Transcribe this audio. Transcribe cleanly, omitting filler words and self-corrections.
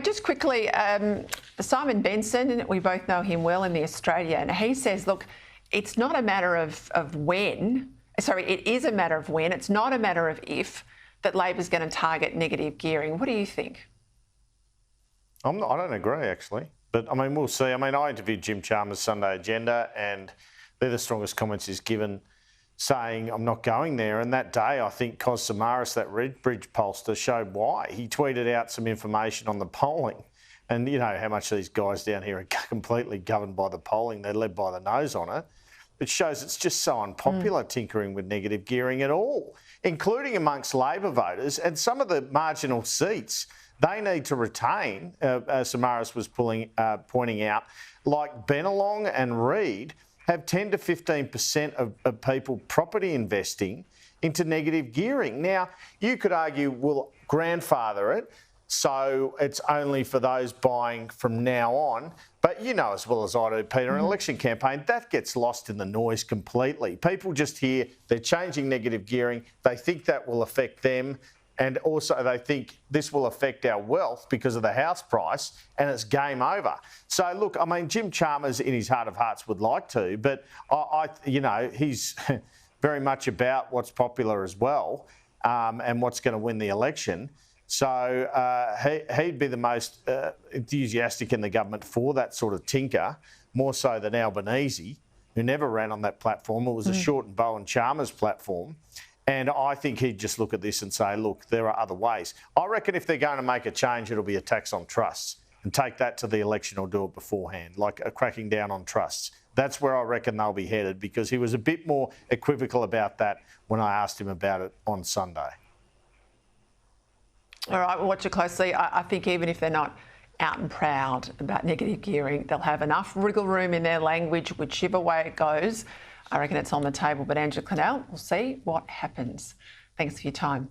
just quickly, Simon Benson, we both know him well in The Australian. He says, look, it's not a matter of when, sorry, it is a matter of when, it's not a matter of if, that Labor's going to target negative gearing. What do you think? I don't agree, actually. But, I mean, we'll see. I mean, I interviewed Jim Chalmers' Sunday Agenda, and they're the strongest comments he's given, saying, I'm not going there. And that day, I think Cos Samaras, that Redbridge pollster, showed why. He tweeted out some information on the polling. And you know how much these guys down here are completely governed by the polling. They're led by the nose on it. It shows it's just so unpopular tinkering with negative gearing at all, including amongst Labor voters. And some of the marginal seats they need to retain, Samaras was pointing out, like Bennelong and Reid, have 10 to 15% of people property investing into negative gearing. Now, you could argue we'll grandfather it, so it's only for those buying from now on. But you know as well as I do, Peter, an election campaign, that gets lost in the noise completely. People just hear they're changing negative gearing, they think that will affect them, and also they think this will affect our wealth because of the house price, and it's game over. So, look, I mean, Jim Chalmers in his heart of hearts would like to, but you know, he's very much about what's popular as well, and what's going to win the election. So he'd be the most enthusiastic in the government for that sort of tinker, more so than Albanese, who never ran on that platform. It was a Short and Bowen Chalmers platform. And I think he'd just look at this and say, look, there are other ways. I reckon if they're going to make a change, it'll be a tax on trusts and take that to the election or do it beforehand, like a cracking down on trusts. That's where I reckon they'll be headed, because he was a bit more equivocal about that when I asked him about it on Sunday. All right, we'll watch it closely. I think even if they're not out and proud about negative gearing, they'll have enough wriggle room in their language, whichever way it goes. I reckon it's on the table. But Andrew Clennell, we'll see what happens. Thanks for your time.